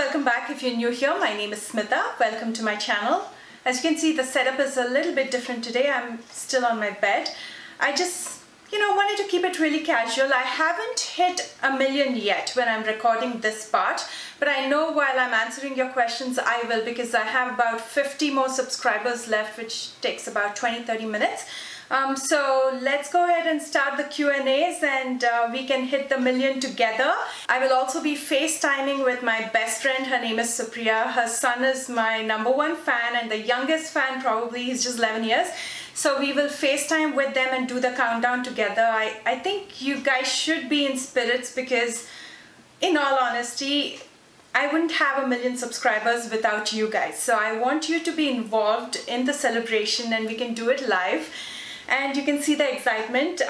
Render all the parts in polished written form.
welcome back. If you're new here, my name is Smitha. Welcome to my channel. As you can see, the setup is a little bit different today. I'm still on my bed. I just, wanted to keep it really casual. I haven't hit 1 million yet when I'm recording this part, but I know while I'm answering your questions, I will, because I have about 50 more subscribers left, which takes about 20-30 minutes. So let's go ahead and start the Q&As and we can hit the 1 million together. I will also be FaceTiming with my best friend. Her name is Supriya. Her son is my #1 fan and the youngest fan probably. He's just 11 years. So we will FaceTime with them and do the countdown together. I think you guys should be in spirits because, in all honesty, I wouldn't have 1 million subscribers without you guys. So I want you to be involved in the celebration and we can do it live. And you can see the excitement.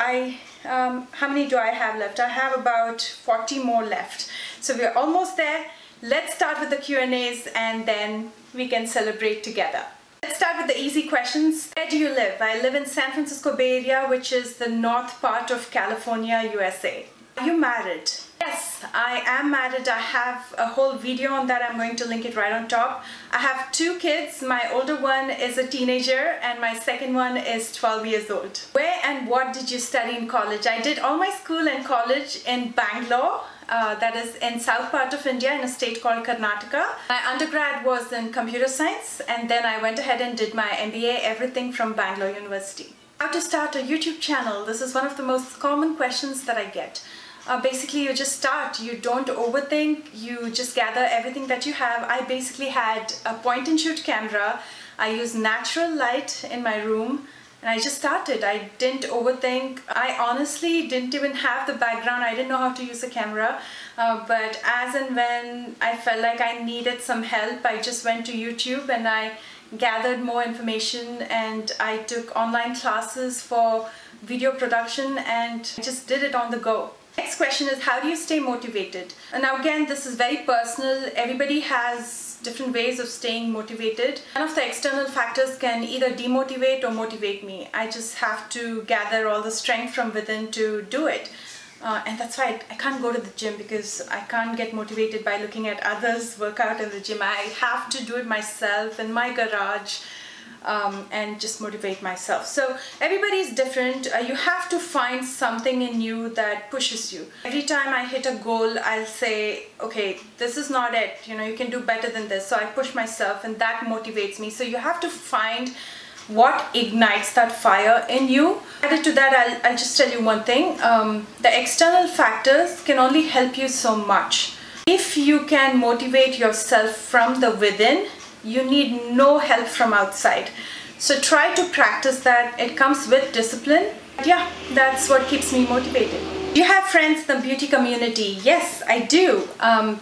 How many do I have left? I have about 40 more left. So we're almost there. Let's start with the Q&As and then we can celebrate together. Let's start with the easy questions. Where do you live? I live in San Francisco Bay Area, which is the north part of California, USA. Are you married? Yes, I am married. I have a whole video on that. I'm going to link it right on top. I have 2 kids. My older one is a teenager and my second one is 12 years old. Where and what did you study in college? I did all my school and college in Bangalore. That is in south part of India in a state called Karnataka. My undergrad was in computer science and then I went ahead and did my MBA, everything from Bangalore University. How to start a YouTube channel? This is one of the most common questions that I get. Basically, you just start. You don't overthink. You just gather everything that you have. I basically had a point-and-shoot camera. I used natural light in my room and I just started. I didn't overthink. I honestly didn't even have the background. I didn't know how to use a camera. But as and when I felt like I needed some help, I just went to YouTube and I gathered more information and I took online classes for video production and just did it on the go. Next question is, how do you stay motivated? And now again, this is very personal. Everybody has different ways of staying motivated. None of the external factors can either demotivate or motivate me. I just have to gather all the strength from within to do it. And that's why I can't go to the gym because I can't get motivated by looking at others work out in the gym. I have to do it myself in my garage. And just motivate myself. So everybody's different. You have to find something in you that pushes you. Every time I hit a goal, I'll say, okay, this is not it. You can do better than this. So I push myself and that motivates me. So you have to find what ignites that fire in you. Added to that, I'll just tell you one thing. The external factors can only help you so much. If you can motivate yourself from the within, you need no help from outside. So try to practice that. It comes with discipline. Yeah, that's what keeps me motivated. Do you have friends in the beauty community? Yes, I do.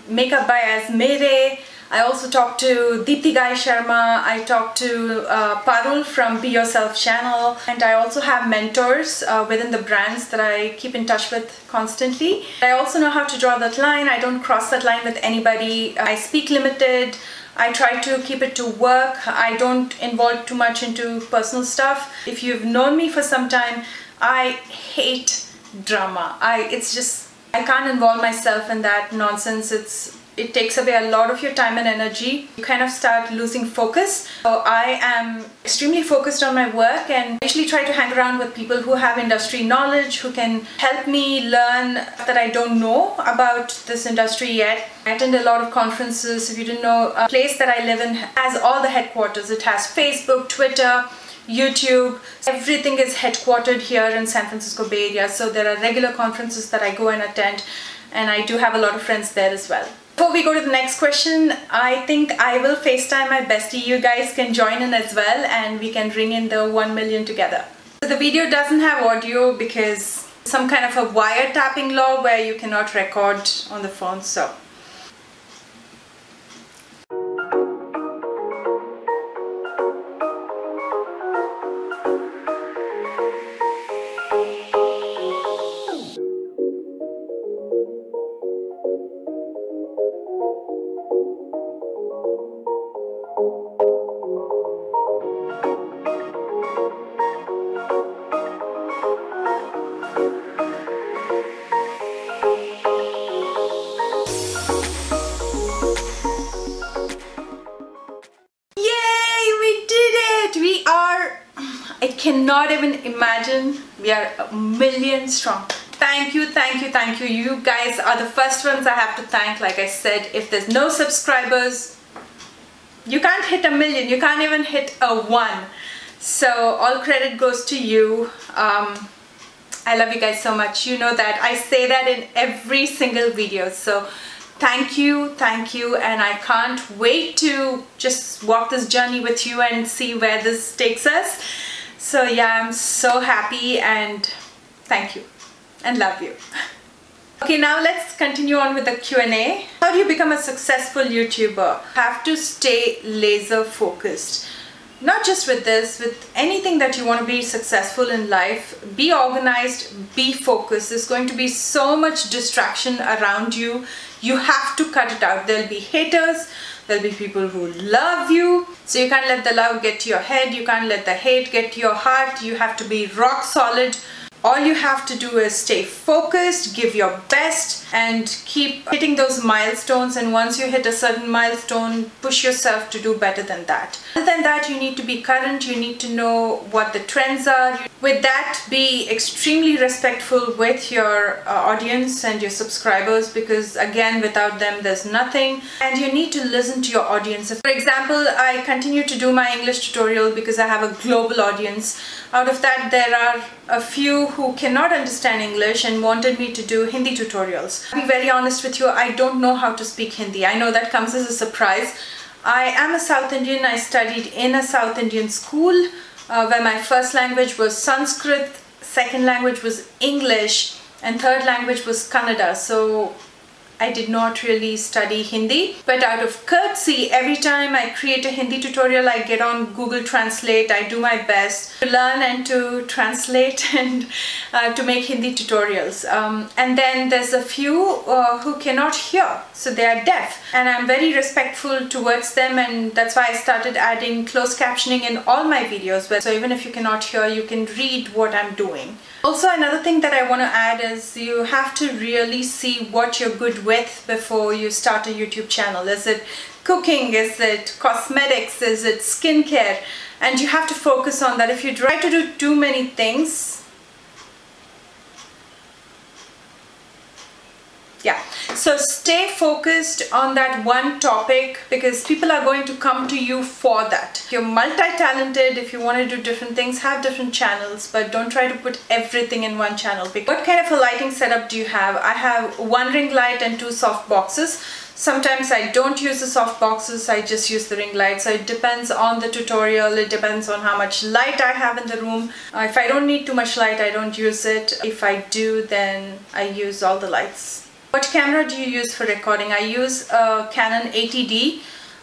Makeup by as Mere. I also talk to Deepak Sharma. I talk to Parul from Be Yourself channel. And I also have mentors within the brands that I keep in touch with constantly. I also know how to draw that line. I don't cross that line with anybody. I speak limited. I try to keep it to work. I don't involve too much into personal stuff. If you've known me for some time, I hate drama. I can't involve myself in that nonsense. It takes away a lot of your time and energy. You kind of start losing focus. So I am extremely focused on my work and I usually try to hang around with people who have industry knowledge, who can help me learn that I don't know about this industry yet. I attend a lot of conferences. If you didn't know, a place that I live in has all the headquarters. It has Facebook, Twitter, YouTube. Everything is headquartered here in San Francisco Bay Area. So there are regular conferences that I go and attend and I do have a lot of friends there as well. Before we go to the next question, I think I will FaceTime my bestie. You guys can join in as well and we can ring in the 1 million together. So the video doesn't have audio because some kind of a wiretapping law where you cannot record on the phone. So cannot even imagine. We are 1 million strong. Thank you, thank you, thank you. You guys are the first ones I have to thank. Like I said, if there's no subscribers, you can't hit 1 million. You can't even hit a 1. So all credit goes to you. I love you guys so much. You know that. I say that in every single video. So thank you, and I can't wait to just walk this journey with you and see where this takes us. So yeah, I'm so happy, and thank you and love you. Okay, now let's continue on with the Q&A. How do you become a successful YouTuber? Have to stay laser focused. Not just with this, with anything that you want to be successful in life. Be organized, be focused. There's going to be so much distraction around you. You have to cut it out. There'll be haters, there'll be people who love you. So you can't let the love get to your head, you can't let the hate get to your heart. You have to be rock solid. All you have to do is stay focused, give your best, and keep hitting those milestones. And once you hit a certain milestone, push yourself to do better than that. Other than that, you need to be current, you need to know what the trends are. With that, be extremely respectful with your audience and your subscribers, because again, without them, there's nothing. And you need to listen to your audience. For example, I continue to do my English tutorial because I have a global audience. Out of that, there are a few who cannot understand English and wanted me to do Hindi tutorials. I'll be very honest with you, I don't know how to speak Hindi. I know that comes as a surprise. I am a South Indian. I studied in a South Indian school where my first language was Sanskrit, second language was English, and third language was Kannada. So I did not really study Hindi, but out of courtesy, every time I create a Hindi tutorial, I get on Google Translate. I do my best to learn and to translate and to make Hindi tutorials. And then there's a few who cannot hear, so they are deaf. And I'm very respectful towards them, and that's why I started adding closed captioning in all my videos. So even if you cannot hear, you can read what I'm doing. Also, another thing that I want to add is you have to really see what you're good with before you start a YouTube channel. Is it cooking? Is it cosmetics? Is it skincare? And you have to focus on that. If you try to do too many things, yeah, so stay focused on that one topic, because people are going to come to you for that. If you're multi-talented, if you want to do different things, have different channels, but don't try to put everything in one channel. What kind of a lighting setup do you have? I have one ring light and 2 soft boxes. Sometimes I don't use the soft boxes, I just use the ring light. So it depends on the tutorial, it depends on how much light I have in the room. If I don't need too much light, I don't use it. If I do, then I use all the lights. What camera do you use for recording? I use a Canon 80D.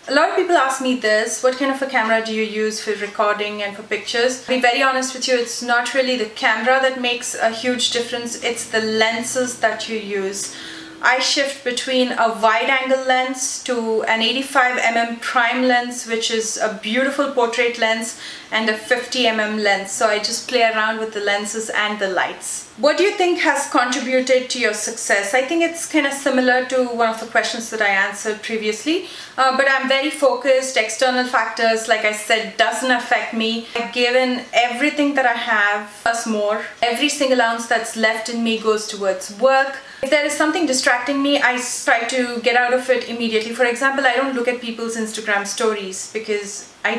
A lot of people ask me this, what kind of a camera do you use for recording and for pictures? To be very honest with you, it's not really the camera that makes a huge difference, it's the lenses that you use. I shift between a wide-angle lens to an 85mm prime lens, which is a beautiful portrait lens, and a 50mm lens. So I just play around with the lenses and the lights. What do you think has contributed to your success? I think it's kind of similar to one of the questions that I answered previously, but I'm very focused. External factors, like I said, doesn't affect me. I've given everything that I have, plus more. Every single ounce that's left in me goes towards work. If there is something distracting me, I try to get out of it immediately. For example, I don't look at people's Instagram stories because I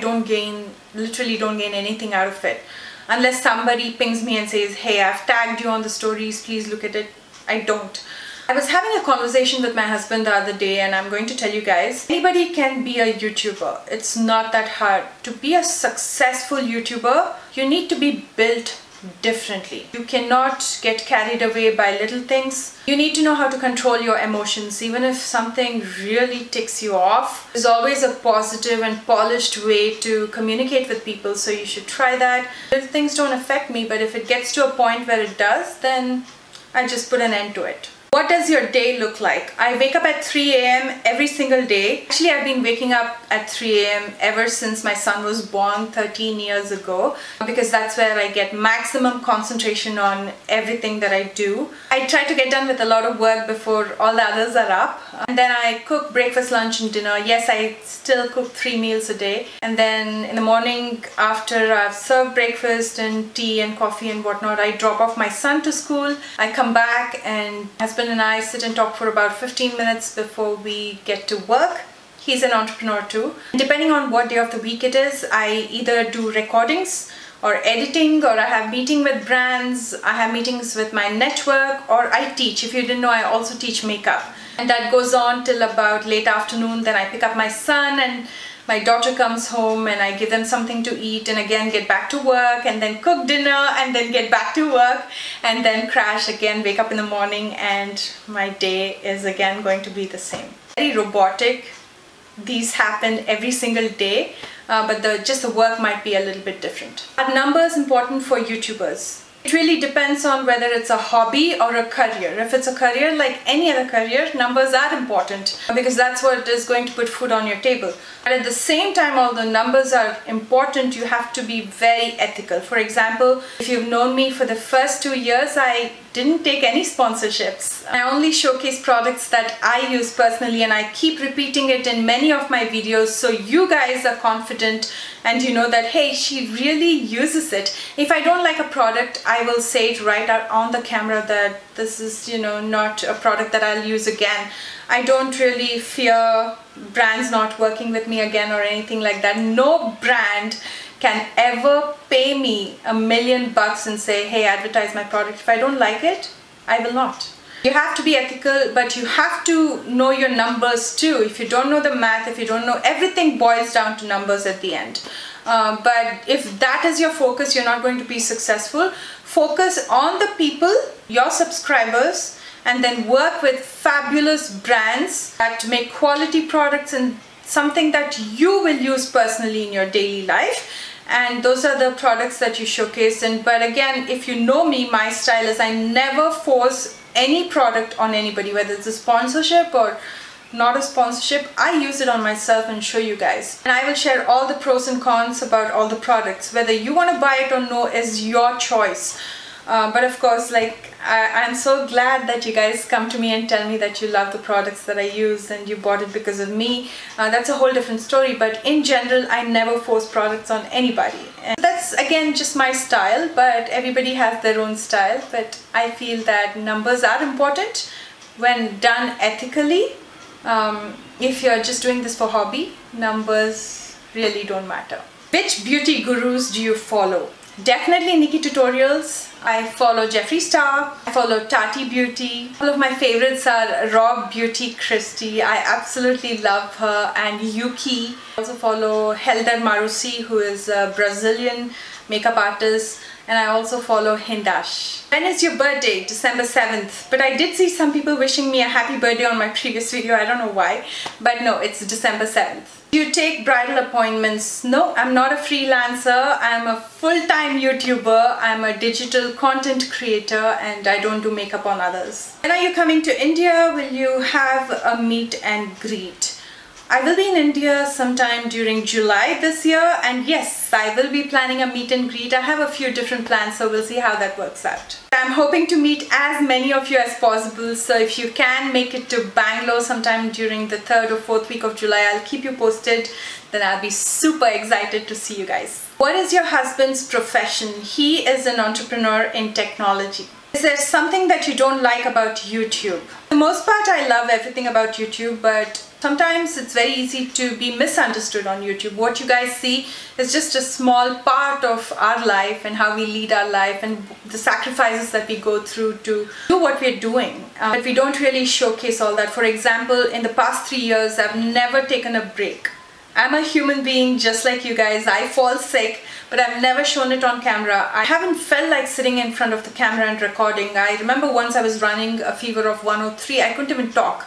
literally don't gain anything out of it. Unless somebody pings me and says, hey, I've tagged you on the stories, please look at it. I don't. I was having a conversation with my husband the other day, and I'm going to tell you guys, anybody can be a YouTuber. It's not that hard. To be a successful YouTuber, you need to be built differently. You cannot get carried away by little things. You need to know how to control your emotions. Even if something really ticks you off, there's always a positive and polished way to communicate with people, so you should try that. Little things don't affect me, but if it gets to a point where it does, then I just put an end to it. What does your day look like? I wake up at 3 a.m. every single day. Actually, I've been waking up at 3 a.m. ever since my son was born 13 years ago, because that's where I get maximum concentration on everything that I do. I try to get done with a lot of work before all the others are up. And then I cook breakfast, lunch and dinner. Yes, I still cook 3 meals a day. And then in the morning, after I've served breakfast and tea and coffee and whatnot, I drop off my son to school. I come back and husband and I sit and talk for about 15 minutes before we get to work. He's an entrepreneur too. Depending on what day of the week it is, I either do recordings or editing, or I have meeting with brands, I have meetings with my network, or I teach. If you didn't know, I also teach makeup. And that goes on till about late afternoon. Then I pick up my son and my daughter comes home and I give them something to eat and again get back to work and then cook dinner and then get back to work and then crash again, wake up in the morning and my day is again going to be the same. Very robotic. These happen every single day, but just the work might be a little bit different. Are numbers important for YouTubers? It really depends on whether it's a hobby or a career. If it's a career like any other career, numbers are important because that's what is going to put food on your table. But at the same time, although numbers are important, you have to be very ethical. For example, if you've known me for the first 2 years, I didn't take any sponsorships. I only showcase products that I use personally and I keep repeating it in many of my videos so you guys are confident and you know that, hey, she really uses it. If I don't like a product, I will say it right out on the camera that this is, not a product that I'll use again. I don't really fear brands not working with me again or anything like that. No brand can ever pay me $1 million and say, hey, advertise my product. If I don't like it, I will not. You have to be ethical, but you have to know your numbers too. If you don't know the math, if you don't know, everything boils down to numbers at the end. But if that is your focus, you're not going to be successful. Focus on the people, your subscribers, and then work with fabulous brands that make quality products and something that you will use personally in your daily life. And those are the products that you showcase. But again, if you know me, my style is I never force any product on anybody, whether it's a sponsorship or not a sponsorship. I use it on myself and show you guys. And I will share all the pros and cons about all the products. Whether you want to buy it or no is your choice. But of course, I'm so glad that you guys come to me and tell me that you love the products that I use and you bought it because of me. That's a whole different story, but in general, I never force products on anybody. And that's again just my style, but everybody has their own style. But I feel that numbers are important when done ethically. If you're just doing this for hobby, numbers really don't matter. Which beauty gurus do you follow? Definitely Nikki Tutorials. I follow Jeffree Star. I follow Tati Beauty. All of my favorites are Raw Beauty Christie. I absolutely love her, and Yuki. I also follow Helder Marusi, who is a Brazilian makeup artist. And I also follow Hindash. When is your birthday? December 7th. But I did see some people wishing me a happy birthday on my previous video. I don't know why. But no, it's December 7th. Do you take bridal appointments? No, I'm not a freelancer. I'm a full-time YouTuber. I'm a digital content creator and I don't do makeup on others. When are you coming to India? Will you have a meet and greet? I will be in India sometime during July this year, and yes, I will be planning a meet and greet. I have a few different plans, so we'll see how that works out. I'm hoping to meet as many of you as possible, so if you can make it to Bangalore sometime during the 3rd or 4th week of July, I'll keep you posted. Then I'll be super excited to see you guys. What is your husband's profession? He is an entrepreneur in technology. Is there something that you don't like about YouTube? For the most part, I love everything about YouTube, but sometimes it's very easy to be misunderstood on YouTube. What you guys see is just a small part of our life and how we lead our life and the sacrifices that we go through to do what we're doing. But we don't really showcase all that. For example, in the past 3 years, I've never taken a break. I'm a human being just like you guys. I fall sick, but I've never shown it on camera. I haven't felt like sitting in front of the camera and recording. I remember once I was running a fever of 103. I couldn't even talk.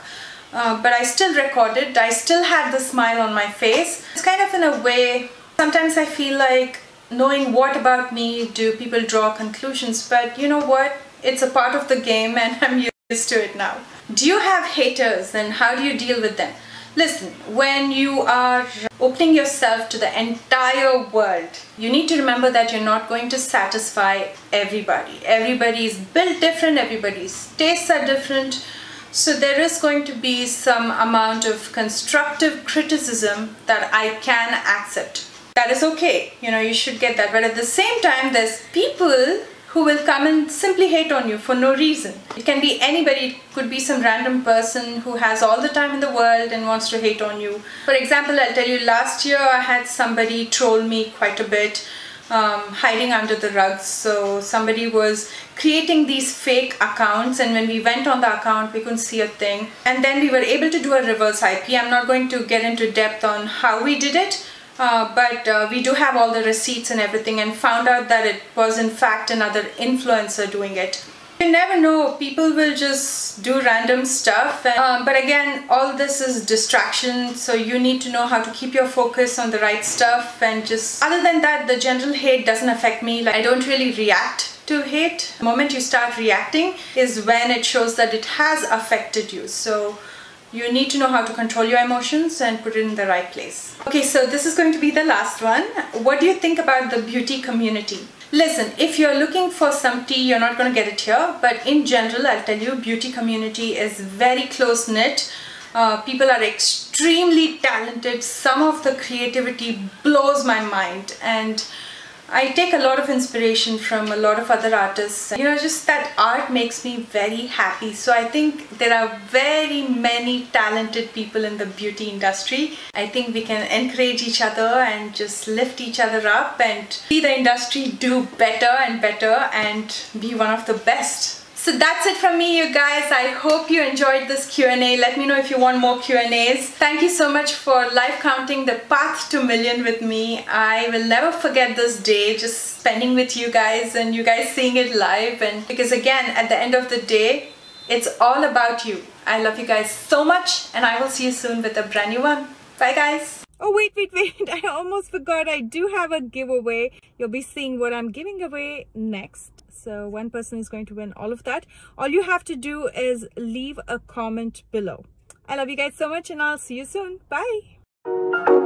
But I still recorded. I still had the smile on my face. It's kind of in a way, sometimes I feel like knowing what about me do people draw conclusions, but you know what? It's a part of the game and I'm used to it now. Do you have haters and how do you deal with them? Listen, when you are opening yourself to the entire world, you need to remember that you're not going to satisfy everybody. Everybody is built different, everybody's tastes are different. So there is going to be some amount of constructive criticism that I can accept. That is okay, you know, you should get that. But at the same time, there's people who will come and simply hate on you for no reason. It can be anybody, it could be some random person who has all the time in the world and wants to hate on you. For example, I'll tell you, last year I had somebody troll me quite a bit, hiding under the rugs. So somebody was creating these fake accounts, and when we went on the account, we couldn't see a thing. And then we were able to do a reverse IP. I'm not going to get into depth on how we did it, but we do have all the receipts and everything, and found out that it was in fact another influencer doing it. You never know, people will just do random stuff, but again, all this is distraction, so you need to know how to keep your focus on the right stuff. And just other than that, the general hate doesn't affect me. Like, I don't really react to hate. The moment you start reacting is when it shows that it has affected you. So you need to know how to control your emotions and put it in the right place. Okay, so this is going to be the last one. What do you think about the beauty community? Listen, if you're looking for some tea, you're not going to get it here. But in general, I'll tell you, beauty community is very close-knit. People are extremely talented. Some of the creativity blows my mind. And I take a lot of inspiration from a lot of other artists. You know, just that art makes me very happy. So I think there are very many talented people in the beauty industry. I think we can encourage each other and just lift each other up and see the industry do better and better and be one of the best. So that's it from me, you guys. I hope you enjoyed this Q&A. Let me know if you want more Q&As. Thank you so much for live counting the path to million with me. I will never forget this day, just spending with you guys and you guys seeing it live. And because again, at the end of the day, it's all about you. I love you guys so much, and I will see you soon with a brand new one. Bye guys. Oh, wait. I almost forgot. I do have a giveaway. You'll be seeing what I'm giving away next. So one person is going to win all of that. All you have to do is leave a comment below. I love you guys so much, and I'll see you soon. Bye.